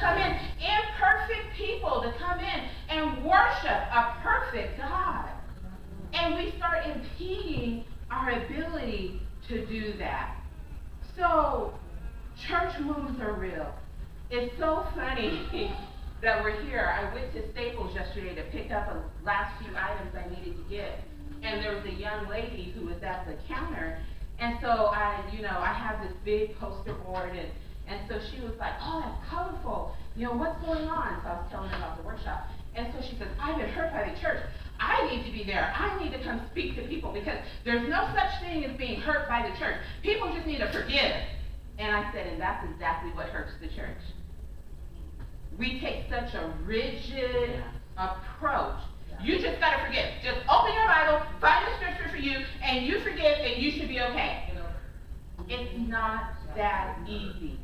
come in, imperfect people to come in and worship a perfect God. And we start impeding our ability to do that. So, church wounds are real. It's so funny that we're here. I went to Staples yesterday to pick up the last few items I needed to get. And there was a young lady who was at the counter. And so I have this big poster board, and so she was like, oh, that's colorful. What's going on? So I was telling her about the workshop. And so she says, I've been hurt by the church. I need to be there. I need to come speak to people because there's no such thing as being hurt by the church. People just need to forgive. And I said, and that's exactly what hurts the church. We take such a rigid approach. You just got to forgive. Just open your Bible, find a scripture for you, and you forgive, and you should be okay. It's not that easy.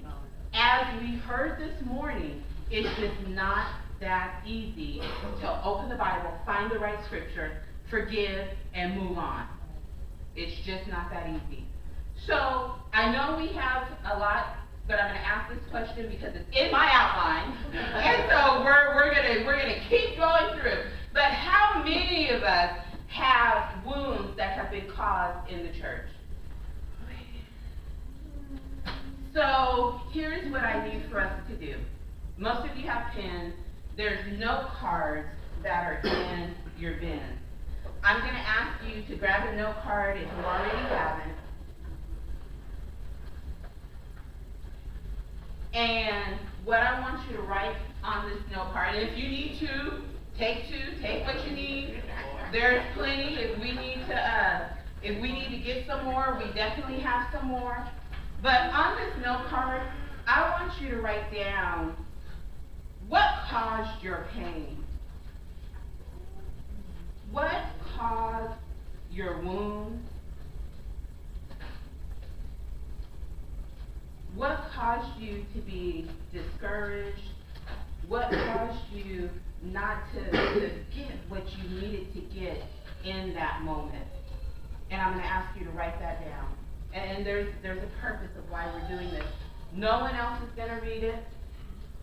As we heard this morning, it's just not that easy to open the Bible, find the right scripture, forgive, and move on. It's just not that easy. So, I know we have a lot, but I'm going to ask this question because it's in my outline. And so we're gonna keep going through. But how many of us have wounds that have been caused in the church? So here's what I need for us to do. Most of you have pens. There's note cards that are in your bins. I'm going to ask you to grab a note card if you already haven't. And what I want you to write on this note card, and if you need to, take what you need. There's plenty. If we need to get some more, we definitely have some more. But on this note card, I want you to write down what caused your pain. What caused your wound? What caused you to be discouraged? What caused you not to get what you needed to get in that moment? And I'm going to ask you to write that down. And there's a purpose of why we're doing this. No one else is going to read it.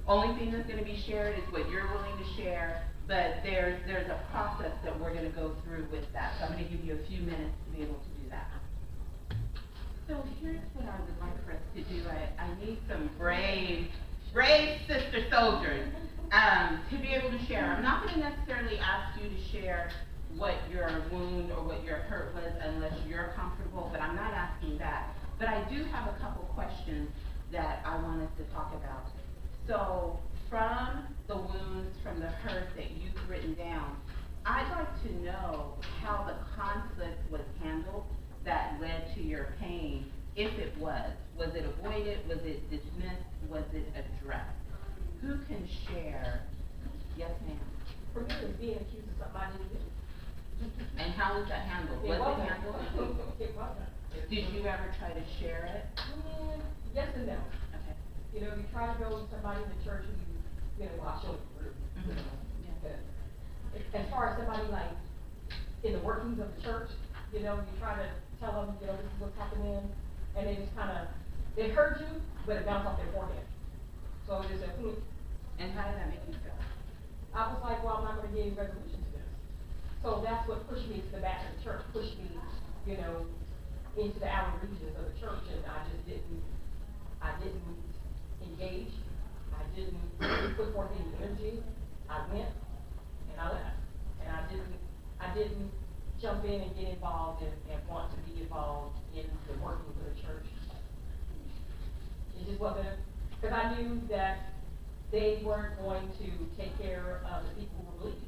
Only thing that's going to be shared is what you're willing to share. But there's a process that we're going to go through with that. So I'm going to give you a few minutes to be able to do that. So here's what I would like for us to do. I need some brave sister soldiers to be able to share. I'm not going to necessarily ask you to share what your wound or what your hurt was unless you're comfortable, but I'm not asking that. But I do have a couple questions that I want us to talk about. So from the wounds, from the hurt that you've written down, I'd like to know how the conflict was handled that led to your pain, if it was. Was it avoided? Was it dismissed? Was it addressed? Who can share? Yes, ma'am. For me, it was being accused of something I didn't do. And how was that handled? Was it handled? It wasn't. Did you ever try to share it? Yes and no. Okay. You try to go with somebody in the church who I'll show you through. As far as somebody like in the workings of the church, you try to tell them, this is what's happening, and they just they heard you, but it bounced off their forehead. So it just said, And how did that make you feel? I was like, well, I'm not going to give any resolution to this. So that's what pushed me to the back of the church, pushed me, into the outer regions of the church, and I didn't engage. I didn't put forth any energy. I went and I left, and I didn't jump in and get involved and want to be involved in the workings of the church. It just wasn't, because I knew that they weren't going to take care of the people who were bleeding.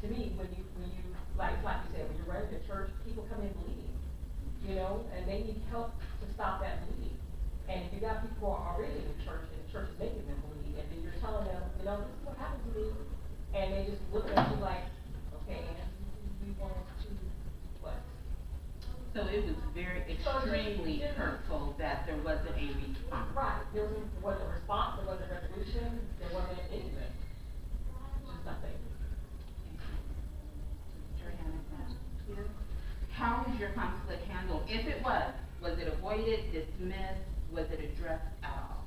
To me, when you like you said, when you're running a church, people come in bleeding, and they need help to stop that bleeding. And if you got people who are already in the church and the church is making them bleed, and then you're telling them, this is what happened to me, and they just look at you like, okay, and we want to what? So it was very extremely hurtful that there wasn't a response. Right. There wasn't a response, there wasn't a resolution, there wasn't anything. Just nothing. How was your conflict handled? If it was it avoided, dismissed, was it addressed at all?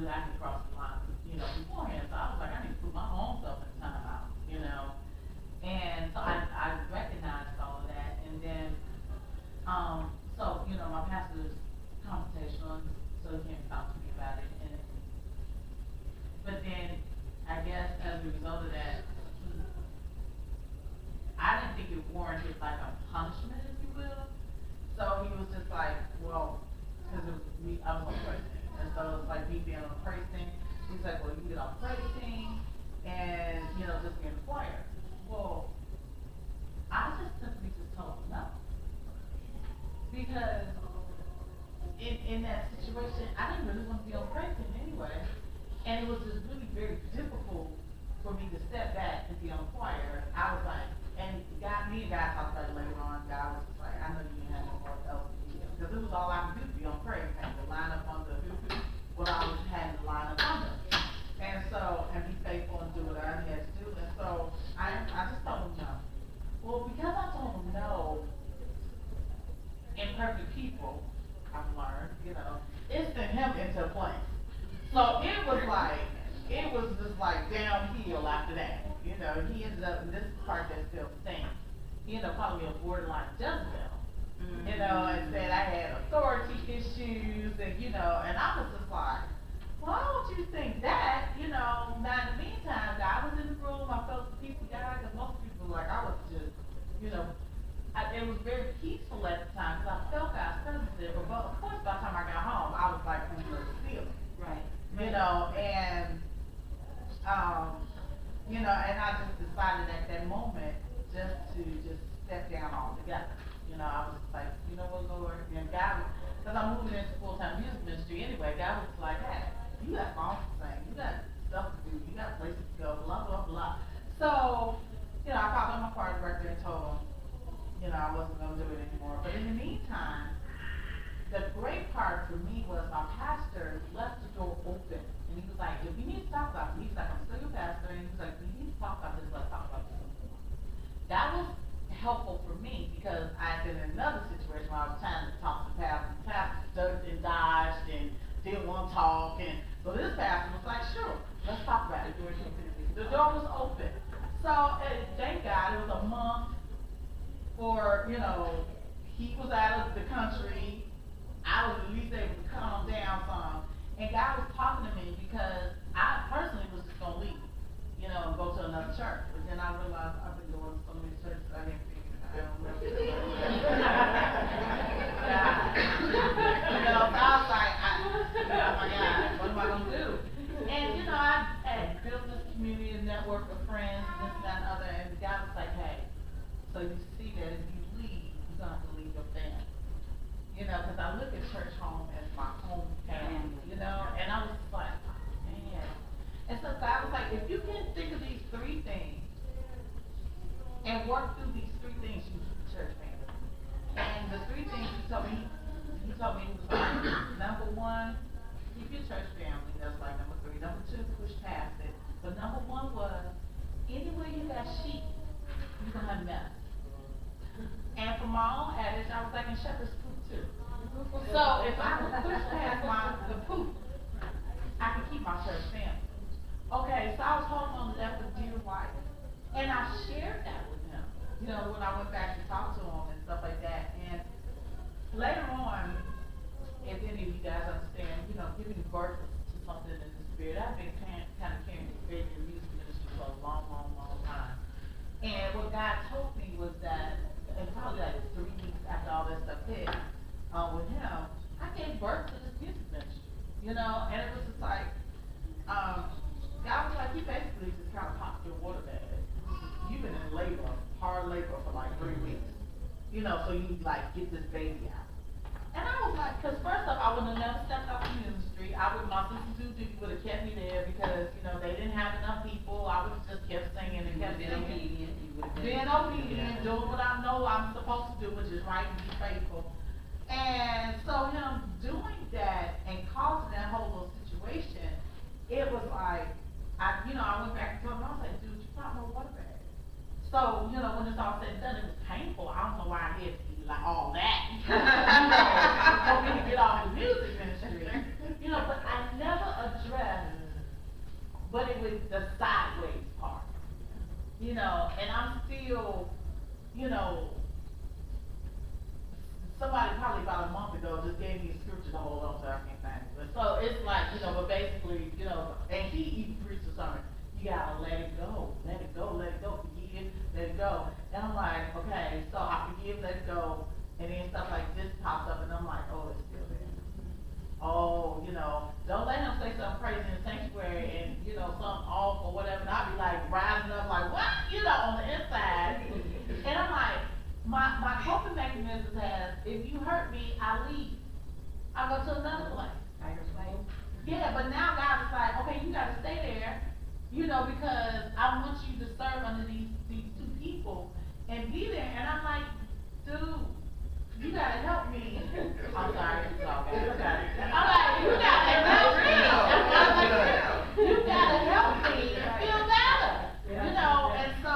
that I can cross the line, beforehand. So I was like, I need to put my own self in timeout, And so I recognized all of that, and then, my pastor's confrontational, so he came to talk to me about it, but then, I guess as a result of that, I didn't think it warranted like a punishment, if you will. So he was just like, well, because I was on the praise team, and so it's like me being on the praise team. He's like, well, you get on the praise team, and just be in the choir. Well, I just simply just told him no, because in that situation, I didn't really want to be on the praise team anyway, and it was just really very difficult for me to step back and be on the choir. I was like, and me and God talked about it later on. God was just like, I know you didn't have no more else to do, because it was all I could do to be on praise, and to line up on the what I was having to line up under, and be faithful and do what I had to do. And so I just told him no. Well, because I told him no, imperfect people, I've learned, it sent him into a place. So it was just like downhill after that. He ended up, and this is the part that still stinks, he ended up calling me a borderline Jezebel. And said I had authority issues, and I was just like, well, why don't you think that, now in the meantime, God was in the room, I felt the peace of God, because most people, like, I was just, it was very peaceful at the time, because I felt God's presence there, but of course, by the time I got home, I was like, under the ceiling. Right. And I just decided at that moment just to step down altogether. I was like, you know what, Lord, and God, because I'm moving into full-time music ministry anyway, God was like, hey, you got songs to sing, you got stuff to do, you got places to go, blah, blah, blah. So, I called up my choir director and told him, I wasn't going to do it anymore. But in the meantime, the great part for me was our pastor left the door open. And he was like, if you need to talk about it, he's like, I'm still your pastor. And he's like, if you need to talk about this, let's talk about this. That was helpful for me, because I had been in another situation where I was trying to talk to the pastor. The pastor ducked and dodged and didn't want to talk. And so this pastor was like, sure, let's talk about it. The door was open. So thank God it was a month for, he was out of the country. I was at least able to calm down some. And God was talking to me, because I personally was just going to leave, and go to another church. But then I realized I've been going to so many churches, I didn't think, I don't know. So I was like, oh my God, what am I going to do? And, I had built this community and network of friends, and this, that, and other, and God was like, hey, so you see that if you leave, you're going to have to leave your family. Because I look at church home as my home family, and I was just like, oh, man. And so God was like, if you can think of these three things and work through these three things, you keep the church family. And the three things he told me was like, number one, keep your church family. That's like number three. Number two, push past it. But number one was, anywhere you got sheep, you're going to have mess. And for my own adage, I was like, and shepherds poop too. So if I could push past the poop, I could keep my church family. Okay, so I was holding on to that for dear life. And I shared that with him, when I went back to talk to him and stuff like that. And later on, if any of you guys understand, giving birth to something in the spirit, I've been kind of carrying the faith in music ministry for a long, long, long time. And what God told me was that, and probably like 3 weeks after all that stuff hit, with him, I gave birth to this music ministry, and it was just like, God was like, you basically just kind of popped your water bag. You've been in labor, hard labor for like 3 weeks, so you like get this baby out. And I was like, because first off, I would have never stepped out the ministry. My sister Judy would have kept me there, because, they didn't have enough people. I would have just kept singing and kept singing. Being obedient, doing what I know I'm supposed to do, which is right and be faithful. And so him doing that and causing that whole little situation, it was like, I went back and told him, I was like, dude, you got no water bag. So, when it's all said and done, it was painful. I don't know why I had to be like all that, for me to get off the music ministry. But I never addressed okay with the sideways part, you know, and I'm still, you know, somebody probably about a month ago just gave me a scripture to hold on to, I can't find it, but so it's like, you know, but basically, you know, and he even preached a sermon, you gotta let it go, let it go, let it go, forgive, let it go, and I'm like, okay, so I forgive, let it go, and then stuff like this pops up, and I'm like, oh, it's still there. Oh, you know, don't let him say something crazy in the sanctuary and, you know, something off or whatever, and I'll be like rising up like, what? You know, on the inside. And I'm like, my coping mechanism has, if you hurt me, I leave. I go to another place. Yeah, but now God is like, okay, you gotta stay there, you know, because I want you to serve under these two people and be there. And I'm like, dude, you gotta help me. I'm sorry, it's all bad. I'm like, you gotta help me. You gotta help me feel better, you know. And so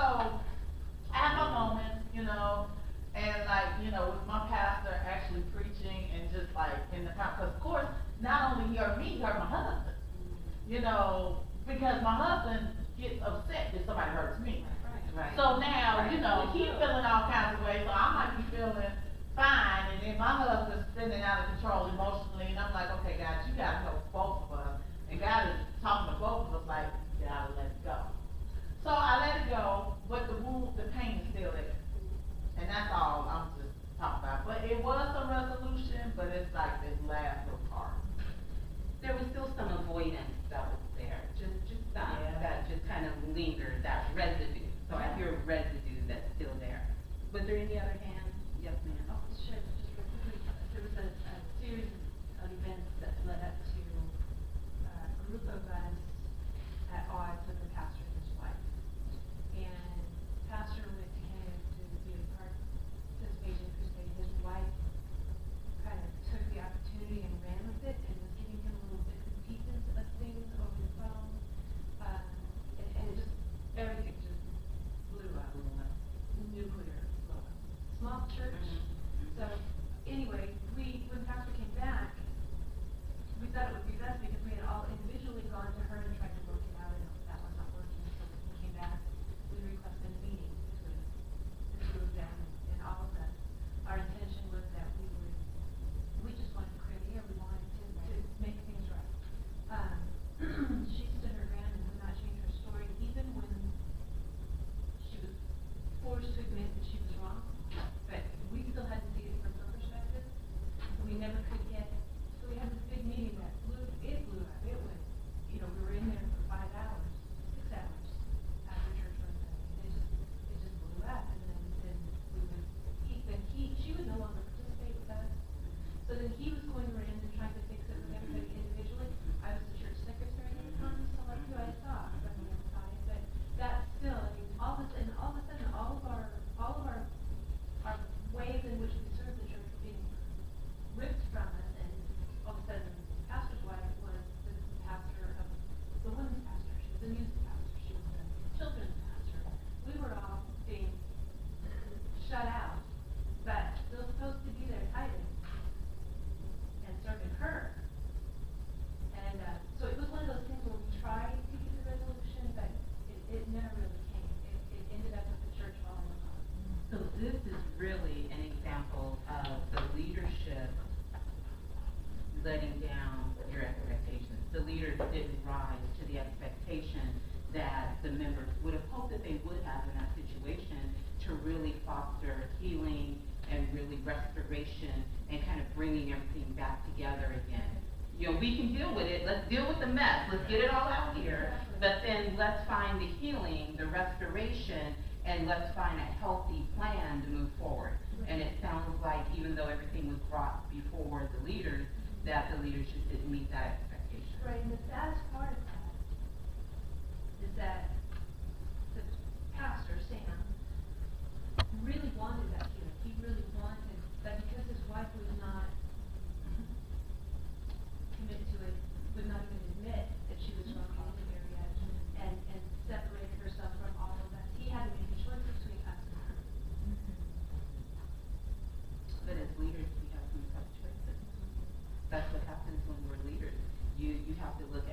I have my moments, you know, and like, you know, with my pastor actually preaching and just like in the because of course, not only he hurt me, he hurt my husband, you know, because my husband gets upset if somebody hurts me. Right. So now, you know, he's feeling all kinds of ways, so I might be feeling fine, and then my husband's spinning out of control emotionally, and I'm like, okay, God, you gotta help both of us, and God is talking to both of us like, you gotta let it go. So I let it go, but the pain is still there, and that's all I'm just talking about. But it was some resolution, but it's like this last little part. There was still some avoidance that was there, just some, Yeah. that just kind of lingered, that residue. So I hear residue that's still there. Was there any other hands? Yes, ma'am. Sure, just real quickly, there was a series of events that led up to a group of us at odds with the pastor and his wife. And pastor went to him to be a participation crusade. His wife kind of took the opportunity and ran with it and was giving him little bits and pieces of things over the phone. And it just, everything just blew up. Nuclear blow up. Small church. So, anyway, when pastor came back, we thought it would be best because we had all individually gone to her and tried to work it out, and that was not working. So when we came back, we requested a meeting between the two of them and all of us. Our intention was that we just wanted to create here, we wanted to make things right. She stood her ground and would not change her story, even when she was forced to admit that she was wrong. But we still had to see it from her perspective. We never could get, so we had this big meeting that blew up. It went, you know, we were in there for 5 hours, 6 hours after church on Sunday. It just blew up. And then she would no longer participate with us. So then he was going around and trying to fix it with everybody individually. I was the church secretary at the time, so that's who I saw from the outside. But that's still, I mean, all of a sudden, all of our ways in which we serve the church were being ripped from us, and all of a sudden, the pastor's wife was the pastor of the women's pastor. She was the music pastor. She was the children's pastor. We were all being shut out, but still supposed to be there tithing and serving her. And so it was one of those things where we tried to get the resolution, but it never really came. It ended up with the church falling apart. So this is really an example of the leadership letting down your expectations. The leaders didn't rise to the expectation that the members would have hoped that they would have in that situation to really foster healing and really restoration and kind of bringing everything back together again. You know, we can deal with it. Let's deal with the mess. Let's get it all out here. But then let's find the healing, the restoration, and let's find a healthy plan to move forward. And it sounds like even though everything was brought before the leaders, that the leaders just didn't meet that expectation. Right, and the saddest part of that is that the pastor, Sam, really wanted that healing. He really wanted, but because his wife was not committed to it, would not even admit that she was wrong in the area, and separated herself from all of us. He had to make a choice between us and her. But as leaders, we have to make tough choices. That's what happens when we're leaders. You have to look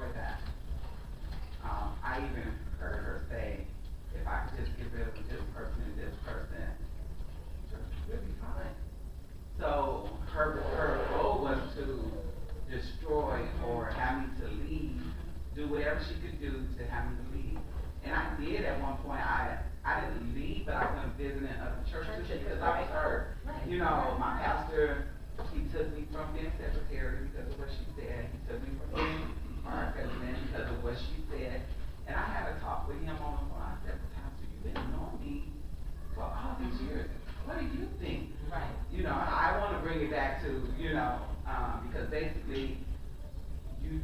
destroy that. I even heard her say, if I could just get rid of this person and this person, church would be fine. So her goal was to destroy or have me to leave, do whatever she could do to have me to leave. And I did at one point. I didn't leave, but I went visiting other churches because I was hurt. You know, my pastor, he took me from being secretary because of what she said. He took me from being our president because of what she said. And I had a talk with him on the phone. I said, Pastor, you've been knowing me for all these years. What do you think? Right. You know, I want to bring it back to, you know, because basically, you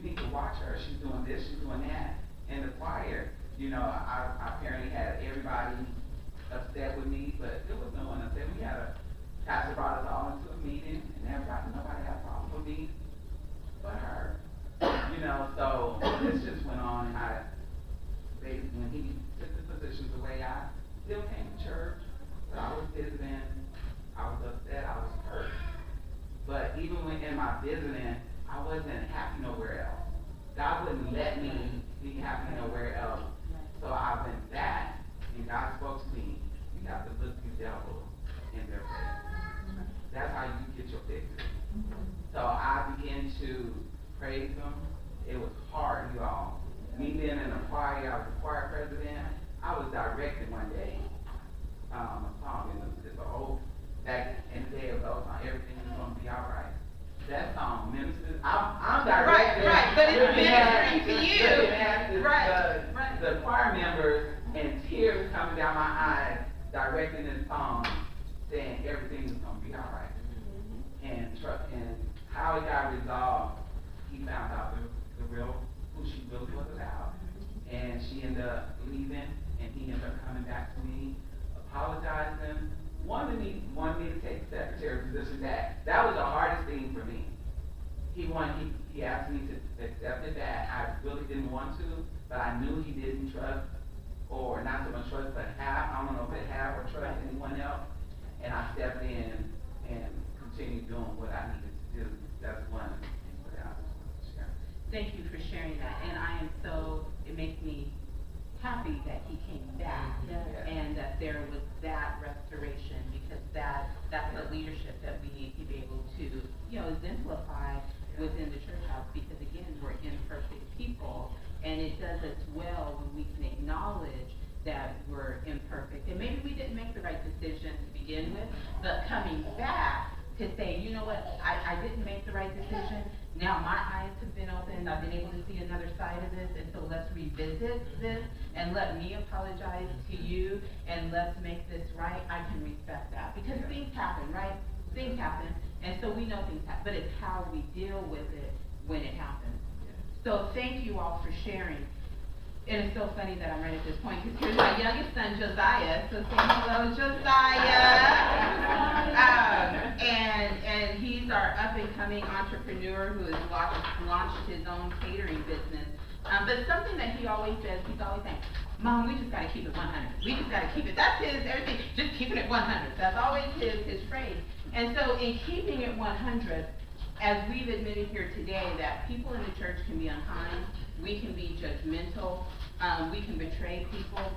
need to watch her. She's doing this, she's doing that. In the choir, you know, I apparently had everybody upset with me, but there was no one upset. We had a pastor brought us all into a meeting, and nobody had a problem with me but her. You know, so this just went on, and when he took the positions away, I still came to church, but I was visiting, I was upset, I was hurt. But even when in my visiting, I wasn't happy nowhere else. God wouldn't let me be happy nowhere else. So I went back, and God spoke to me, you have to look the devil in their face. That's how you get your victory. So I began to praise him. It was hard, you all. Me being in a choir, I was the choir president. I was directing one day a song, and it's an old, back in the day of those songs, everything is going to be all right. That song, ministers, I'm directing. Right, but it's ministering to you. Looking at the choir members and tears coming down my eyes, directing this song, saying everything is going to be all right. And how it got resolved, he found out who she really was about. And she ended up leaving, and he ended up coming back to me, apologizing, wanted me to take the secretary position. That was the hardest thing for me. He asked me to accept it, that I really didn't want to, but I knew he didn't trust, or not so much trust, but I don't know if it have or trust anyone else. And I stepped in and continued doing what I needed to do. That's one of the things that I just wanted to share. Thank you for sharing that, and it makes me happy that he came back, and that there was that restoration, because that's the leadership that we need to be able to, you know, exemplify within the church house, because again, we're imperfect people, and it does us well when we can acknowledge that we're imperfect, and maybe we didn't make the right decision to begin with, but coming back to say, you know what, I didn't make the right decision, now my eyes have been opened, I've been able to see another side of this, and so let's revisit this, and let me apologize to you, and let's make this right. I can respect that, because things happen, right? Things happen, and so we know things happen, but it's how we deal with it when it happens. So thank you all for sharing. And it's so funny that I'm right at this point, because here's my youngest son, Josiah. So say hello, Josiah. And he's our up-and-coming entrepreneur who has launched his own catering business. But something that he always says, he's always saying, Mom, we just got to keep it 100. We just got to keep it. That's his everything. Just keeping it 100. That's always his phrase. And so in keeping it 100, as we've admitted here today, that people in the church can be unkind, we can be judgmental, we can betray people,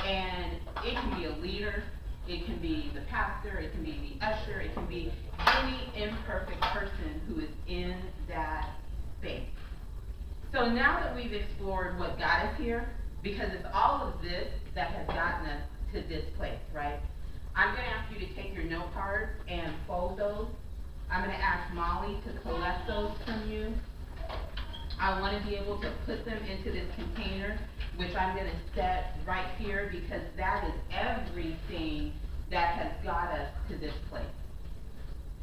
and it can be a leader, it can be the pastor, it can be the usher, it can be any imperfect person who is in that space. So now that we've explored what got us here, because it's all of this that has gotten us to this place, right? I'm going to ask you to take your note cards and fold those. I'm going to ask Molly to collect those from you. I want to be able to put them into this container, which I'm going to set right here, because that is everything that has got us to this place.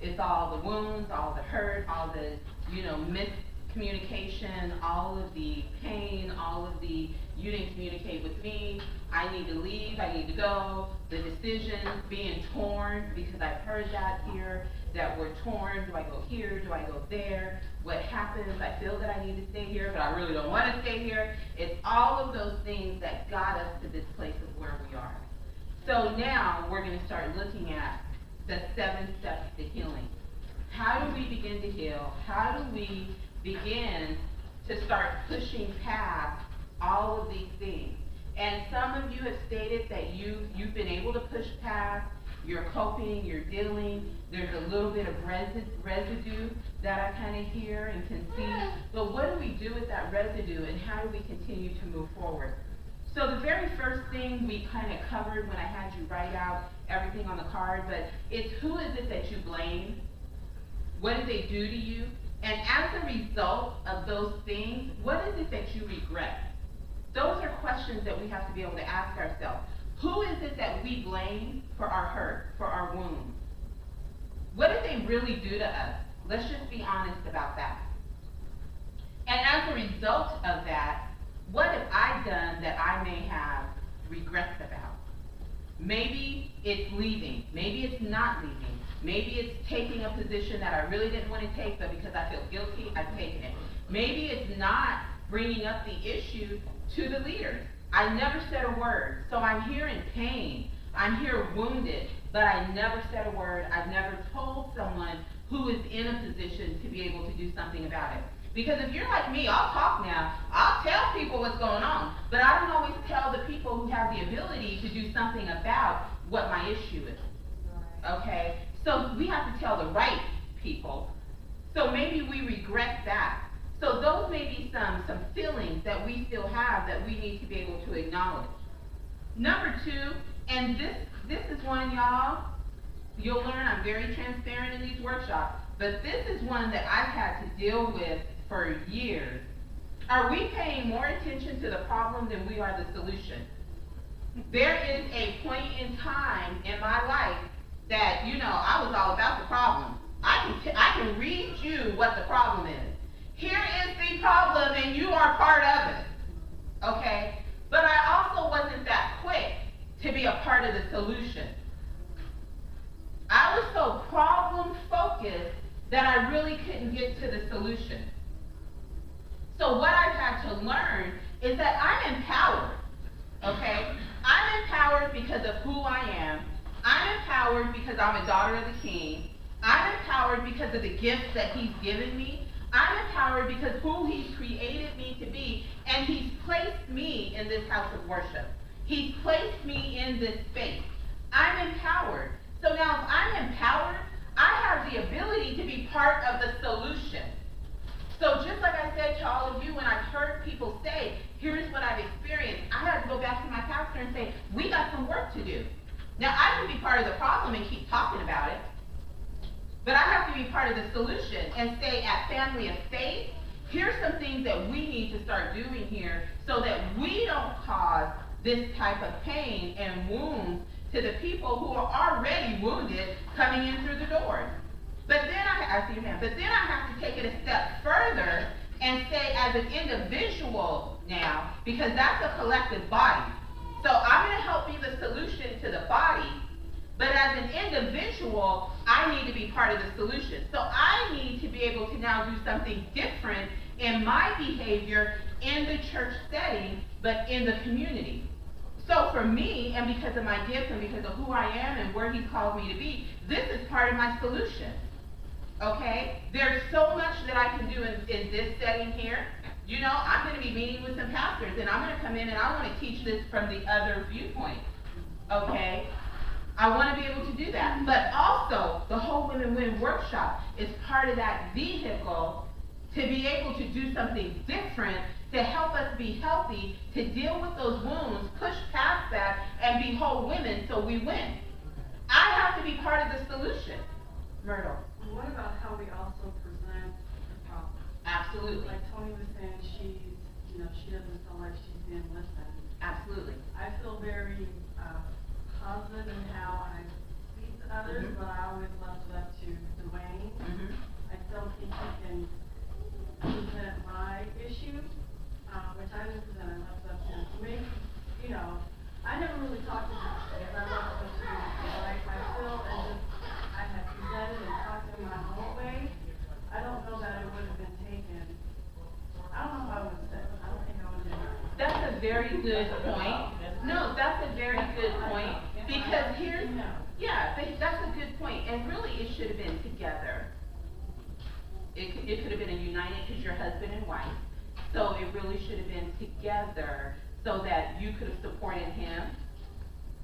It's all the wounds, all the hurt, all the, miscommunication, all of the pain, all of the, you didn't communicate with me, I need to leave, I need to go, the decisions being torn, because I've heard that here, that we're torn, do I go here, do I go there, what happens, I feel that I need to stay here, but I really don't want to stay here. It's all of those things that got us to this place of where we are. So now we're going to start looking at the 7 steps to healing. How do we begin to heal? How do we begin to start pushing past all of these things. And some of you have stated that you've been able to push past, you're coping, you're dealing, there's a little bit of residue that I kind of hear and can see. But what do we do with that residue, and how do we continue to move forward? So the very first thing we kind of covered when I had you write out everything on the card, but it's who is it that you blame? What did they do to you? And as a result of those things, what is it that you regret? Those are questions that we have to be able to ask ourselves. Who is it that we blame for our hurt, for our wounds? What did they really do to us? Let's just be honest about that. And as a result of that, what have I done that I may have regrets about? Maybe it's leaving. Maybe it's not leaving. Maybe it's taking a position that I really didn't want to take, but because I feel guilty, I've taken it. Maybe it's not bringing up the issue to the leaders. I never said a word, so I'm here in pain. I'm here wounded, but I never said a word. I've never told someone who is in a position to be able to do something about it. Because if you're like me, I'll talk now. I'll tell people what's going on, but I don't always tell the people who have the ability to do something about what my issue is. Okay? So we have to tell the right people. So maybe we regret that. So those may be some feelings that we still have that we need to be able to acknowledge. Number two, and this is one, y'all, you'll learn I'm very transparent in these workshops, but this is one that I've had to deal with for years. Are we paying more attention to the problem than we are the solution? There is a point in time in my life that, I was all about the problem. I can read you what the problem is. Here is the problem, and you are part of it, okay? But I also wasn't that quick to be a part of the solution. I was so problem-focused that I really couldn't get to the solution. So what I've had to learn is that I'm empowered, okay? I'm empowered because of who I am. I'm empowered because I'm a daughter of the King. I'm empowered because of the gifts that He's given me. I'm empowered because who He's created me to be, and He's placed me in this house of worship. He's placed me in this space. I'm empowered. So now if I'm empowered, I have the ability to be part of the solution. So just like I said to all of you when I've heard people say, here's what I've experienced, I had to go back to my pastor and say, we got some work to do. Now I can be part of the problem and keep talking about it, but I have to be part of the solution and say at Family of Faith, here's some things that we need to start doing here so that we don't cause this type of pain and wounds to the people who are already wounded coming in through the doors. But then I see your hand, but then I have to take it a step further and say as an individual now, because that's a collective body. So I'm going to help be the solution to the body, but as an individual, I need to be part of the solution. So I need to be able to now do something different in my behavior in the church setting, but in the community. So for me, and because of my gifts and because of who I am and where He's called me to be, this is part of my solution. Okay? There's so much that I can do in this setting here. I'm going to be meeting with some pastors, and I'm going to come in and I want to teach this from the other viewpoint. Okay? I want to be able to do that. But also, the whole Women Win workshop is part of that vehicle to be able to do something different, to help us be healthy, to deal with those wounds, push past that, and be whole women so we win. I have to be part of the solution. Myrtle. What about how we also present the problem? Absolutely. Like Tony was saying, she doesn't feel like she's being listened. Absolutely. I feel very positive in how I speak to others, but I always left it up to Dwayne. I don't think he can present my issue, which I didn't present. I left it up to him. So maybe, I never really talked to him because I left it up to him. Like, I feel as if I had presented and talked in my own way. I don't know that it would have been taken. I don't know if I would have said it. I don't think I would have been. That's a very good point. No, that's a very good point. Because here's, that's a good point. And really, it should have been together. It could have been a united, because you're husband and wife. so it really should have been together so that you could have supported him.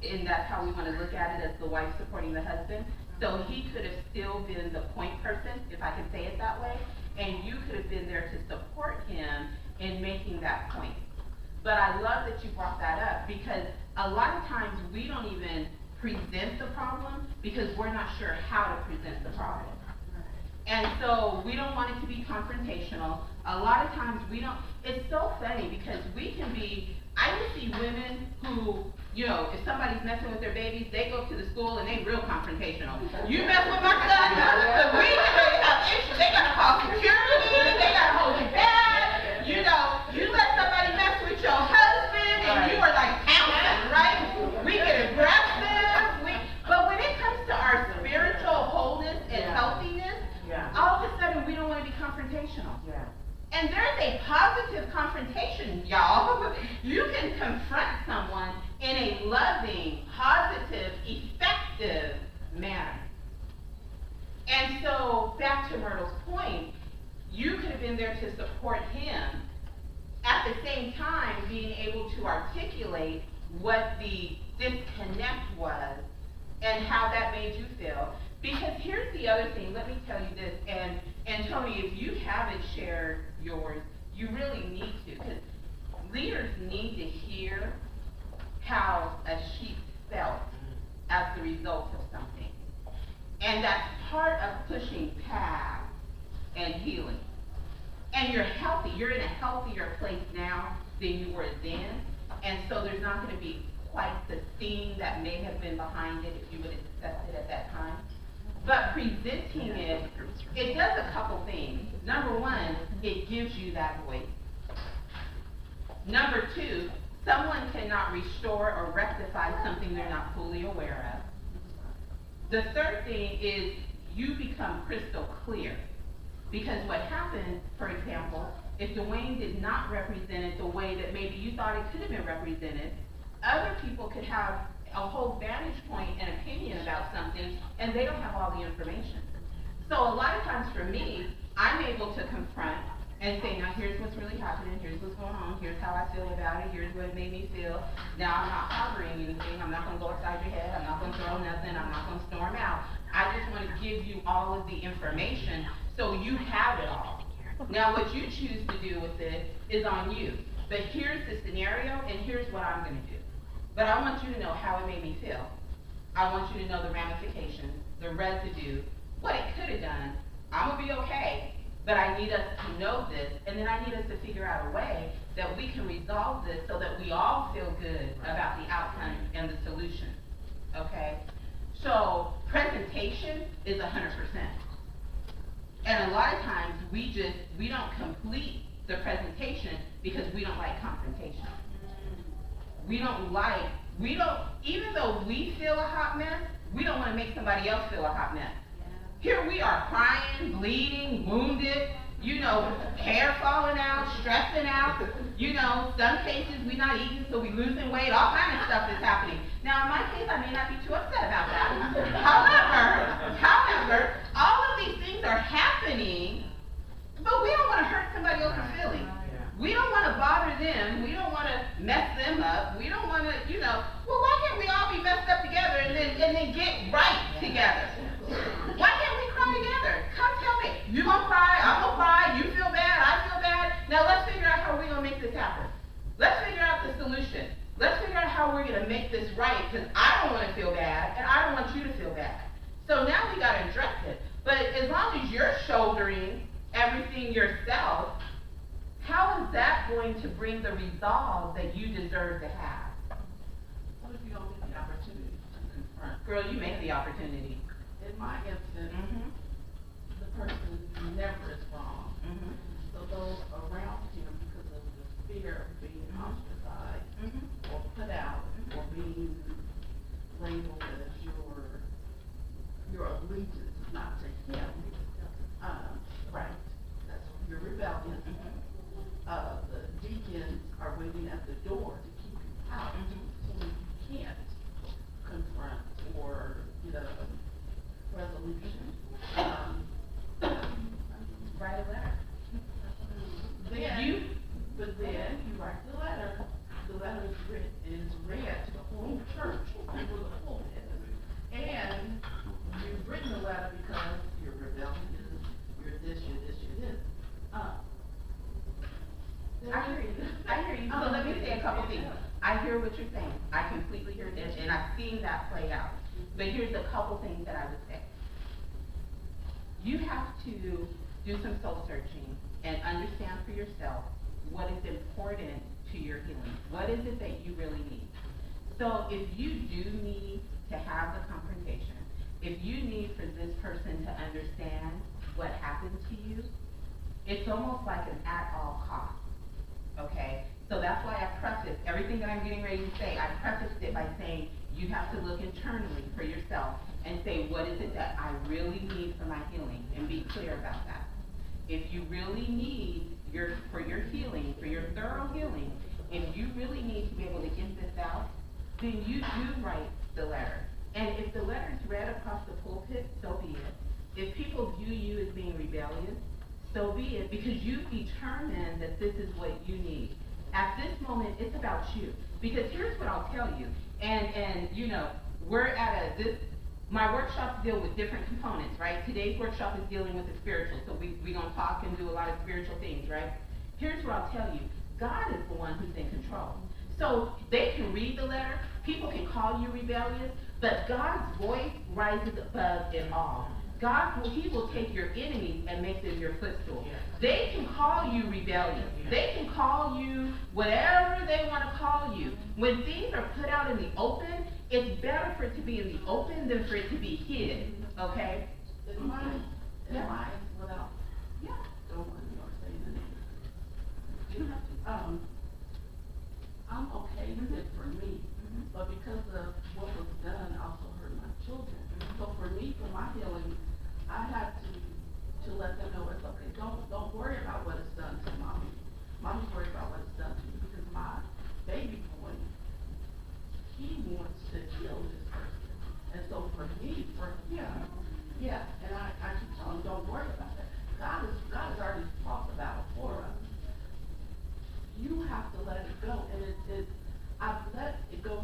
And that's how we want to look at it, as the wife supporting the husband. So he could have still been the point person, if I can say it that way, and you could have been there to support him in making that point. But I love that you brought that up, because a lot of times we don't even present the problem because we're not sure how to present the problem. And so we don't want it to be confrontational. A lot of times we don't, it's so funny because we can be, I just see women who, you know, if somebody's messing with their babies, they go to the school and they real confrontational. You mess with my son, we have issues. They gotta call security, they gotta hold you back. You know, you let somebody mess with your husband and you are like pouncing, right? We get aggressive. But when it comes to our spiritual wholeness and healthiness, all of a sudden we don't want to be confrontational. And there's a positive confrontation, y'all. You can confront someone in a loving, positive, effective manner. And so, back to Myrtle's point, you could have been there to support him, at the same time being able to articulate what the disconnect was and how that made you feel. Because here's the other thing, let me tell you this, and Tony, if you haven't shared yours, you really need to, because leaders need to hear how a sheep felt as the result of something. And that's part of pushing past and healing. And you're healthy, you're in a healthier place now than you were then, and so there's not going to be quite the sting that may have been behind it if you would have discussed it at that time. But presenting it, it does a couple things. Number one, it gives you that voice. Number two, someone cannot restore or rectify something they're not fully aware of. The third thing is you become crystal clear. Because what happened, for example, if Dwayne did not represent it the way that maybe you thought it could have been represented, other people could have a whole vantage point and opinion about something, and they don't have all the information. So a lot of times for me, I'm able to confront and say, now here's what's really happening, here's what's going on, here's how I feel about it, here's what it made me feel. Now I'm not harboring anything, I'm not gonna go upside your head, I'm not gonna throw nothing, I'm not gonna storm out. I just wanna give you all of the information so you have it all. Now what you choose to do with it is on you. But here's the scenario, and here's what I'm gonna do. But I want you to know how it made me feel. I want you to know the ramifications, the residue, what it could have done. I'm gonna be okay, but I need us to know this, and then I need us to figure out a way that we can resolve this so that we all feel good about the outcome and the solution, okay? So presentation is 100%. And a lot of times we don't complete the presentation because we don't like confrontation. Even though we feel a hot mess, we don't want to make somebody else feel a hot mess. Here we are crying, bleeding, wounded, hair falling out, stressing out, some cases we not eating so we losing weight, all kind of stuff is happening. Now in my case, I may not be too upset about that. However, all of these things are happening, but we don't want to hurt somebody else's feelings. We don't want to bother them. We don't want to mess them up. We don't want to, well, why can't we all be messed up together and then get right together? Why can't we cry together? Come tell me. You gonna cry, I'm gonna cry, you feel bad, I feel bad. Now let's figure out how we're gonna make this happen. Let's figure out the solution. Let's figure out how we're gonna make this right, because I don't want to feel bad, and I don't want you to feel bad. So now we gotta address it. But as long as you're shouldering everything yourself, how is that going to bring the resolve that you deserve to have? What if you don't get the opportunity to confront? Girl, you make the opportunity. In my instance, the person never is wrong. So those around him, because of the fear of being ostracized or put out or being labeled as your allegiance is not to him. Right. That's your rebellion. The deacons are waiting at the door to keep you out, so you can't confront or get a resolution. Write a letter. Then You You have to do some soul searching and understand for yourself what is important to your healing. What is it that you really need? So if you do need to have the confrontation, if you need for this person to understand what happened to you, it's almost like an at all cost, okay? So that's why I prefaced everything that I'm getting ready to say. I prefaced it by saying you have to look internally for yourself and say, what is it that I really need for my healing? And be clear about that. If you really need for your healing, for your thorough healing, if you really need to be able to get this out, then you do write the letter. And if the letter is read across the pulpit, so be it. If people view you as being rebellious, so be it, because you've determined that this is what you need. At this moment, it's about you. Because here's what I'll tell you, and you know, we're at my workshops deal with different components, right? Today's workshop is dealing with the spiritual, so we're gonna talk and do a lot of spiritual things, right? Here's what I'll tell you, God is the one who's in control. So they can read the letter, people can call you rebellious, but God's voice rises above it all. He will take your enemies and make them your footstool. They can call you rebellious. They can call you whatever they want to call you. When things are put out in the open, it's better for it to be in the open than for it to be hid, okay? In mine, without Yeah. going or saying the name. You don't have to. I'm okay with it for me, but because of what was done also hurt my children. So for me, for my healing, I had to let them know it's okay. Don't worry about what it's done to mommy. Mommy's worried about what it's done to you because my baby boy, he wants to heal this person. And so for me, for him, yeah, and I keep telling him, don't worry about that. God has already fought the battle for us. You have to let it go, and I've let it go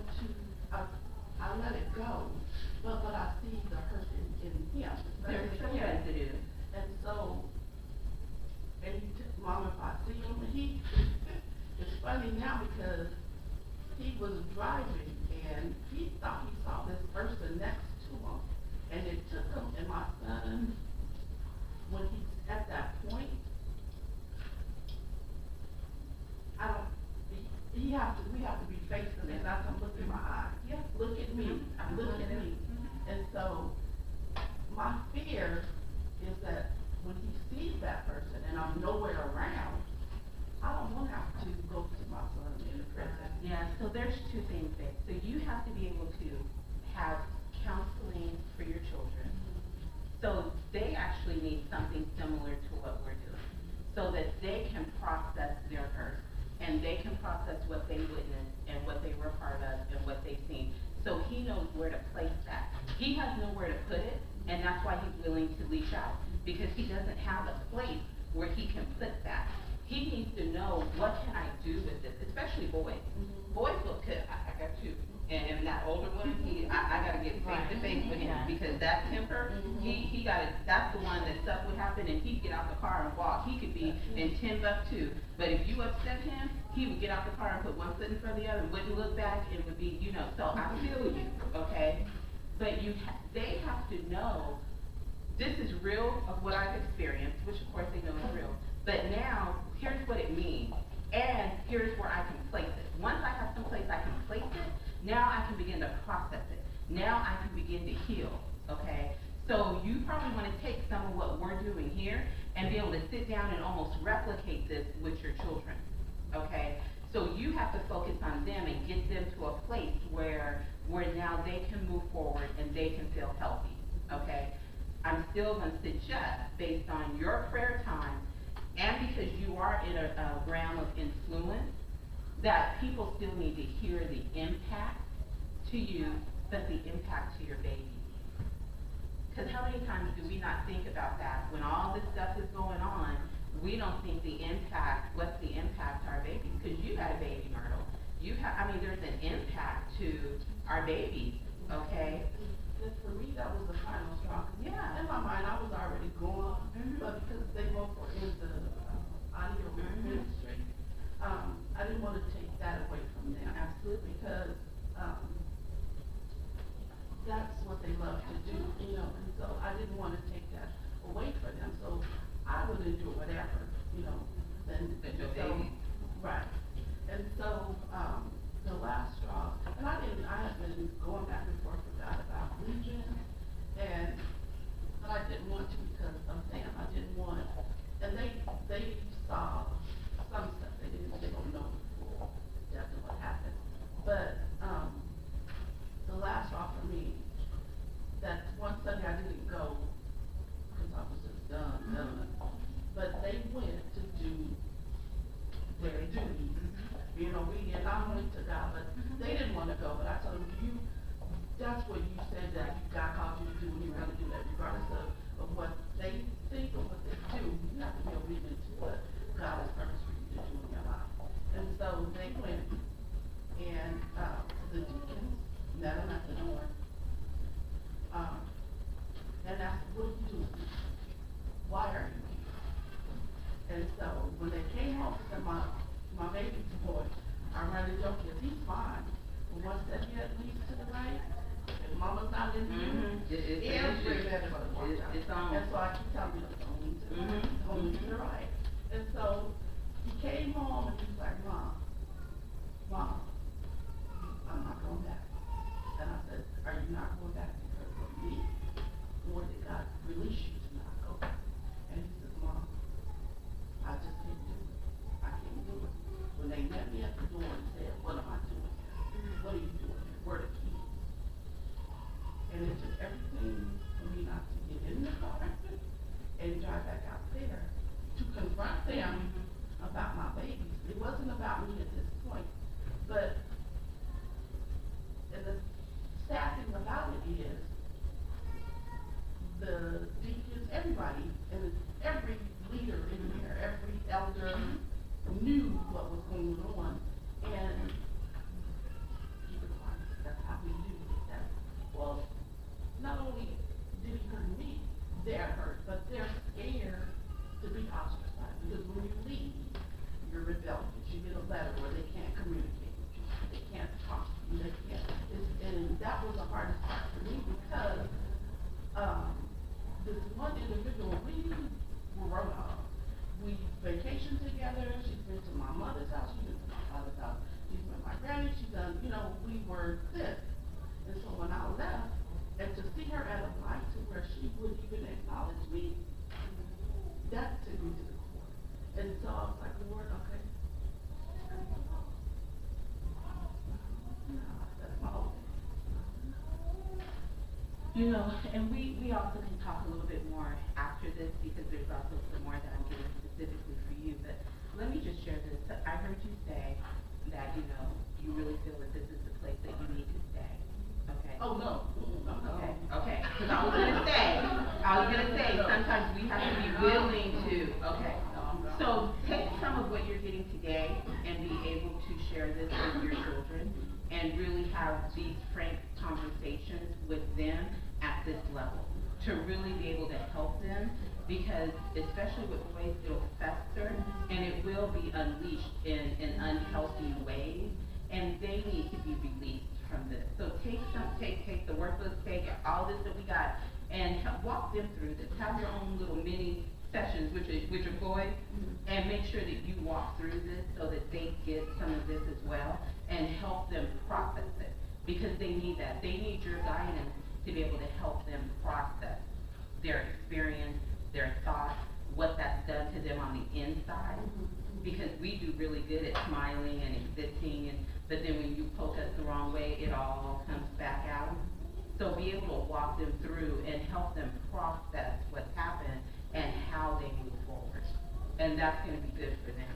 I let it go, but I see the hurt in him. There's some residue. And so, Mom, if I see him, it's funny now because he was driving and he thought he saw this person next to him, and it took him, and my son, when he's at that point, we have to be facing it. I can look in my eyes. Yeah, look at me. Look at me. And so my fear is that when he sees that person and I'm nowhere around, I don't want to have to go to my son in the prison. Yeah, so there's two things there. So you have to be able to have counseling for your children. So they actually need something similar to what we're doing, so that they can process their hurt, and they can process what they witnessed and what they were part of and what they've seen. So he knows where to place that. He has nowhere to put it, and that's why he's willing to reach out, because he doesn't have a place where he can put that. He needs to know, what can I do with this, especially boys. Boys will cook. I got two. And that older one, I gotta get face to face with him, because that temper, that's the one that stuff would happen and he'd get out the car and walk. He could be in Timbuktu, but if you upset him, he would get out the car and put one foot in front of the other, wouldn't look back, it would be, so I feel you, okay? But they have to know, this is real of what I've experienced, which of course they know is real, but now, here's what it means, and here's where I can place it. Once I have some place I can place it, now I can begin to process it. Now I can begin to heal, okay? So you probably want to take some of what we're doing here and be able to sit down and almost replicate this with your children, okay? So you have to focus on them and get them to a place where now they can move forward and they can feel healthy, okay? I'm still going to suggest, based on your prayer time, and because you are in a realm of influence, that people still need to hear the impact to you, but the impact to your baby. Because how many times do we not think about that? When all this stuff is going on, we don't think the impact, what's the impact to our baby? Because you had a baby, Myrtle. There's an impact to our babies, okay? And for me, that was the final straw. Yeah. In my mind, I was already gone, but because they both were in the audio ministry, I didn't want to take that away from them. Absolutely. Because that's what they love to do, and so I didn't want to take that away what are you doing? Why are you here? And so when they came home, said my baby boy, I remember joking, he's fine. But once that head leads to the right, and mama's not in here, It's on. and so I keep telling him, don't lean to the right, don't lean to the right. And so he came home and he was like, Mom, I'm not going back. And I said, are you not going back because of me? Or did God release you to not go back? And he said, Mom, I just can't do it. I can't do it. When they met me at the door and said, what am I doing here? What are you doing here? Where are the keys? And it took everything for me not to get in the car and drive back out there to confront them about my babies. It wasn't about me at this point. But and the sad thing about it is the deacons, everybody, and every leader in there, every elder knew what was going on, and keep it quiet. That's how we do it. That's, well, not only did he hurt me, they're hurt, but they're scared to be ostracized, because when you leave, you're rebellious. You get a letter where they can't communicate with you, they can't talk to you, they can't. And that was the hardest part for me, because this one individual, we were we vacationed together. She's been to my mother's house, she's been to my father's house, she's been to my granny, she's done, we were this. And so when I left, and to see her at a light to where she would even acknowledge me, that took me to the core. And so I was like, Lord, okay. No, that's my whole thing. And we also can talk a little bit more after this, because there's also some more that I'm doing specifically for you. But let me just share this. I heard you say that, you really feel that this is the place that you need to stay. Okay? Oh, no. Okay. Because I was gonna say, sometimes we have to be willing to, okay. So take some of what you're getting today and be able to share this with your children and really have these frank conversations with them at this level to really be able to help them, because especially with boys, it'll fester and it will be unleashed in unhealthy ways, and they need to be released from this. So take the workbooks, take all this that we got, and walk them through this. Have your own little mini sessions with your boys, and make sure that you walk through this so that they get some of this as well, and help them process it, because they need that. They need your guidance to be able to help them process their experience, their thoughts, what that's done to them on the inside, because we do really good at smiling and existing, but then when you poke us the wrong way, it all comes back out. So be able to walk them through and help them process what's happened and how they move forward. And that's going to be good for them.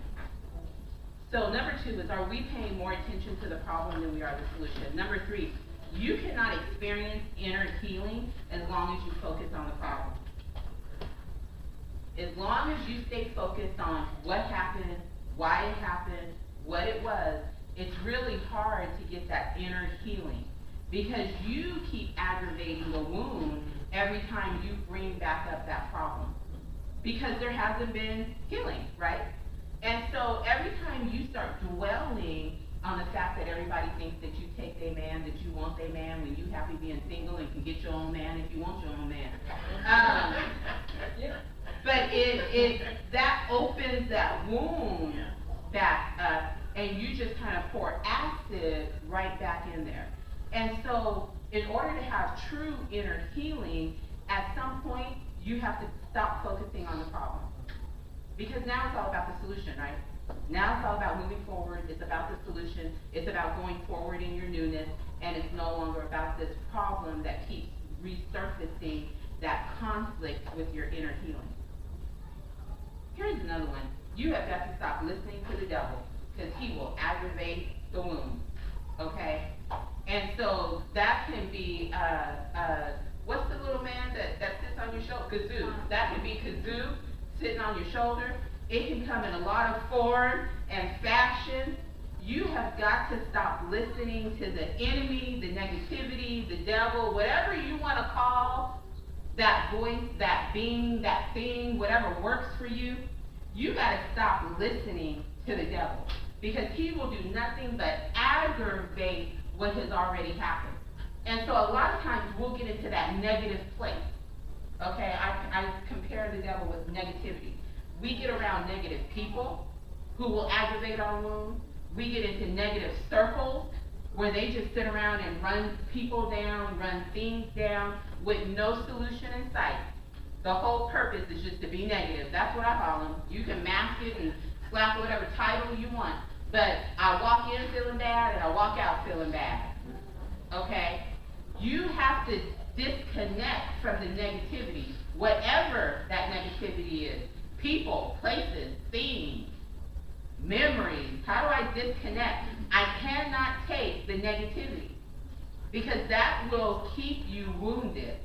So number 2 is, are we paying more attention to the problem than we are the solution? Number 3, you cannot experience inner healing as long as you focus on the problem. As long as you stay focused on what happened, why it happened, what it was, it's really hard to get that inner healing, because you keep aggravating the wound every time you bring back up that problem, because there hasn't been healing, right? And so every time you start dwelling on the fact that everybody thinks that you take their man, that you want their man, when you happy being single and can get your own man if you want your own man. But that opens that wound back up, and you just kind of pour acid right back in there. And so in order to have true inner healing, at some point you have to stop focusing on the problem. Because now it's all about the solution, right? Now it's all about moving forward. It's about the solution. It's about going forward in your newness. And it's no longer about this problem that keeps resurfacing that conflict with your inner healing. Here's another one. You have got to stop listening to the devil, because he will aggravate the wound. Okay? And so that can be, what's the little man that sits on your shoulder? Kazoo. That can be kazoo sitting on your shoulder. It can come in a lot of form and fashion. You have got to stop listening to the enemy, the negativity, the devil, whatever you want to call that voice, that being, that thing, whatever works for you, you gotta stop listening to the devil. Because he will do nothing but aggravate what has already happened. And so a lot of times we'll get into that negative place. Okay, I compare the devil with negativity. We get around negative people who will aggravate our wounds. We get into negative circles where they just sit around and run people down, run things down with no solution in sight. The whole purpose is just to be negative. That's what I call them. You can mask it and slap whatever title you want. But I walk in feeling bad and I walk out feeling bad. Okay? You have to disconnect from the negativity, whatever that negativity is. People, places, things, memories. How do I disconnect? I cannot take the negativity because that will keep you wounded.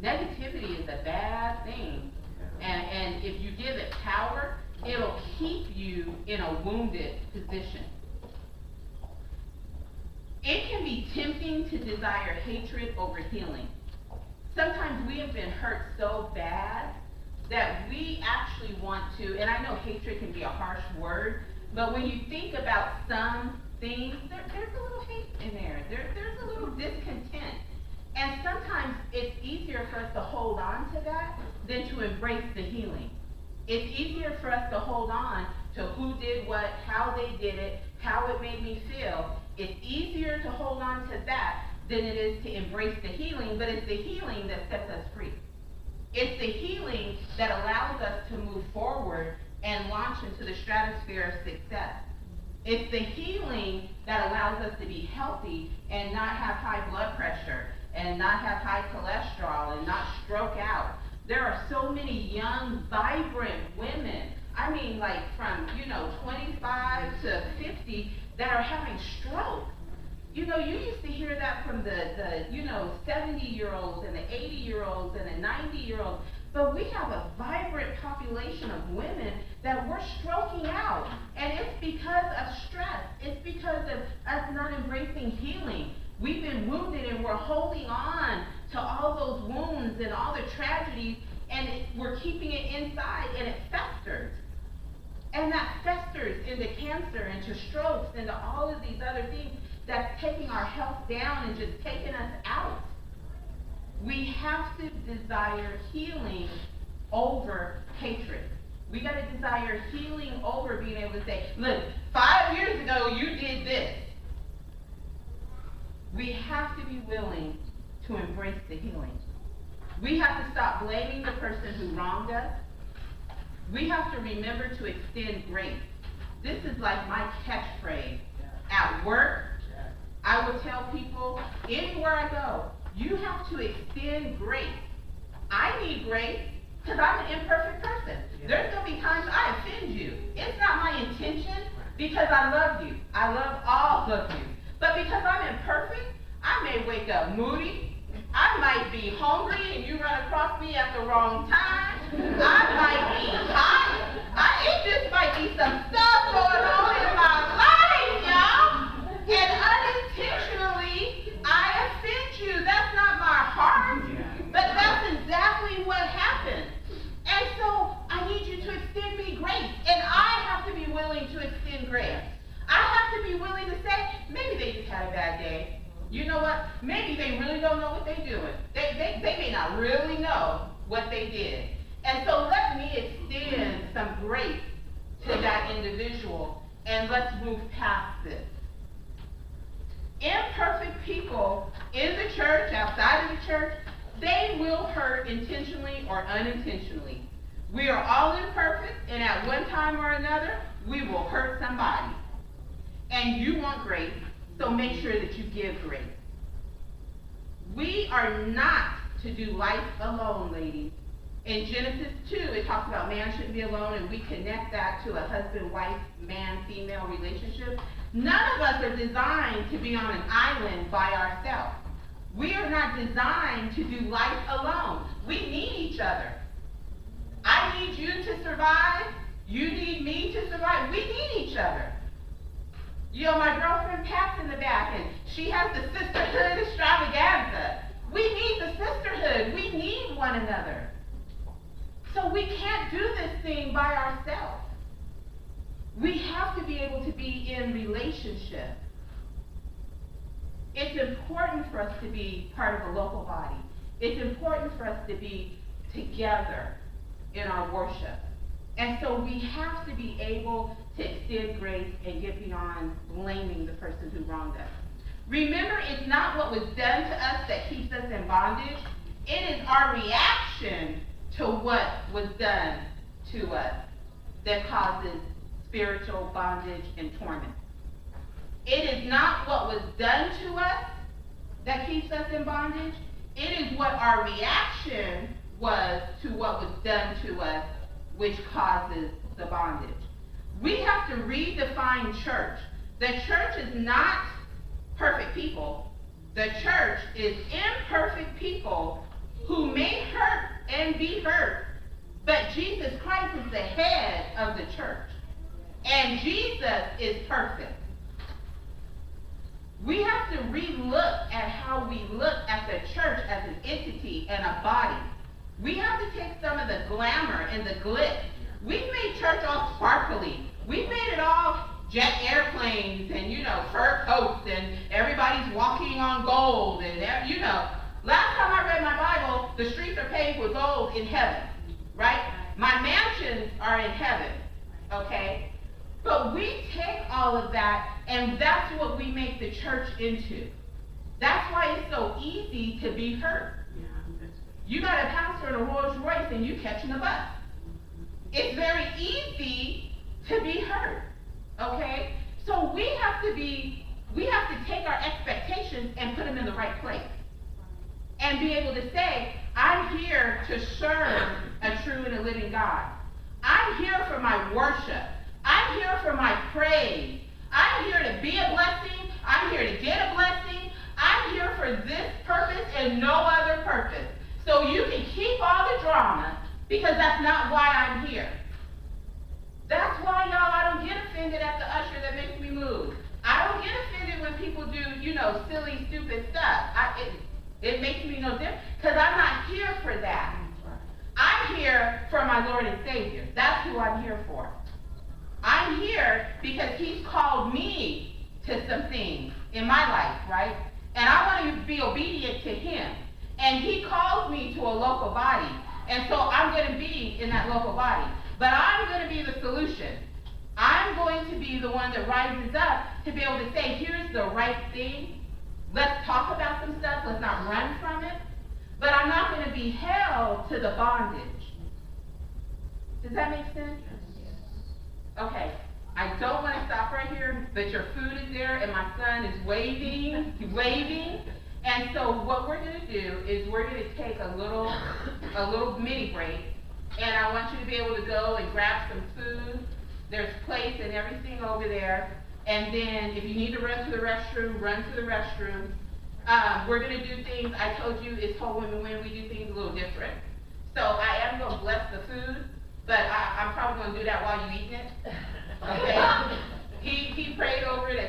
Negativity is a bad thing. And if you give it power, it'll keep you in a wounded position. It can be tempting to desire hatred over healing. Sometimes we have been hurt so bad that we actually want to, and I know hatred can be a harsh word, but when you think about some things, there's a little hate in there. There's a little discontent. And sometimes it's easier for us to hold on to that than to embrace the healing. It's easier for us to hold on to who did what, how they did it, how it made me feel. It's easier to hold on to that than it is to embrace the healing, but it's the healing that sets us free. It's the healing that allows us to move forward and launch into the stratosphere of success. It's the healing that allows us to be healthy and not have high blood pressure and not have high cholesterol and not stroke out. There are so many young, vibrant women, I mean like from, 25 to 50 that are having stroke. You used to hear that from the 70-year-olds and the 80-year-olds and the 90-year-olds, but we have a vibrant population of women that we're stroking out, and it's because of stress. It's because of us not embracing healing. We've been wounded and we're holding on to all those wounds and all the tragedies, and we're keeping it inside, and it festers. And that festers into cancer, into strokes, into all of these other things that's taking our health down and just taking us out. We have to desire healing over hatred. We got to desire healing over being able to say, look, 5 years ago you did this. We have to be willing to embrace the healing. We have to stop blaming the person who wronged us. We have to remember to extend grace. This is like my catchphrase. At work, I will tell people, anywhere I go, you have to extend grace. I need grace because I'm an imperfect person. There's going to be times I offend you. It's not my intention because I love you. I love all of you. But because I'm imperfect, I may wake up moody. I might be hungry and you run across me at the wrong time. I might be hot. It just might be some stuff going on in my life, y'all. And unintentionally, I offend you. That's not my heart. But that's exactly what happened. And so I need you to extend me grace. And I have to be willing to extend grace. I have to be willing to say, maybe they just had a bad day. You know what? Maybe they really don't know what they're doing. They may not really know what they did. And so let me extend some grace to that individual, and let's move past this. Imperfect people in the church, outside of the church, they will hurt intentionally or unintentionally. We are all imperfect, and at one time or another, we will hurt somebody. And you want grace, so make sure that you give grace. We are not to do life alone, ladies. In Genesis 2, it talks about man shouldn't be alone, and we connect that to a husband-wife, man-female relationship. None of us are designed to be on an island by ourselves. We are not designed to do life alone. We need each other. I need you to survive. You need me to survive. We need each other. My girlfriend Pat's in the back, and she has the sisterhood extravaganza. We need the sisterhood. We need one another. So we can't do this thing by ourselves. We have to be able to be in relationship. It's important for us to be part of a local body. It's important for us to be together in our worship. And so we have to be able to extend grace and get beyond blaming the person who wronged us. Remember, it's not what was done to us that keeps us in bondage. It is our reaction to what was done to us that causes spiritual bondage and torment. It is not what was done to us that keeps us in bondage. It is what our reaction was to what was done to us which causes the bondage. We have to redefine church. The church is not perfect people. The church is imperfect people who may hurt and be hurt, but Jesus Christ is the head of the church. And Jesus is perfect. We have to re-look at how we look at the church as an entity and a body. We have to take some of the glamour and the glitz. We've made church all sparkly. We've made it all jet airplanes and, fur coats and everybody's walking on gold and, Last time I read my Bible, the streets are paved with gold in heaven, right? My mansions are in heaven, okay? But we take all of that, and that's what we make the church into. That's why it's so easy to be hurt. You got a pastor in a Rolls Royce and you catching a bus. It's very easy to be hurt, okay? So we have to take our expectations and put them in the right place. And be able to say, I'm here to serve a true and a living God. I'm here for my worship. I'm here for my praise. I'm here to be a blessing. I'm here to get a blessing. I'm here for this purpose and no other purpose. So you can keep all the drama because that's not why I'm here. That's why, y'all, I don't get offended at the usher that makes me move. I don't get offended when people do, silly, stupid stuff. It makes me no different because I'm not here for that. I'm here for my Lord and Savior. That's who I'm here for. I'm here because He's called me to some things in my life, right? And I want to be obedient to Him. And He calls me to a local body. And so I'm going to be in that local body. But I'm going to be the solution. I'm going to be the one that rises up to be able to say, here's the right thing. Let's talk about some stuff. Let's not run from it. But I'm not going to be held to the bondage. Does that make sense? Okay. I don't want to stop right here, but your food is there, and my son is waving. He's waving. And so what we're going to do is we're going to take a little mini break, and I want you to be able to go and grab some food. There's plates and everything over there. And then if you need to run to the restroom, run to the restroom. We're going to do things, I told you, it's Whole Women Win. We do things a little different. So I am going to bless the food, but I'm probably going to do that while you're eating it. Okay? He prayed over it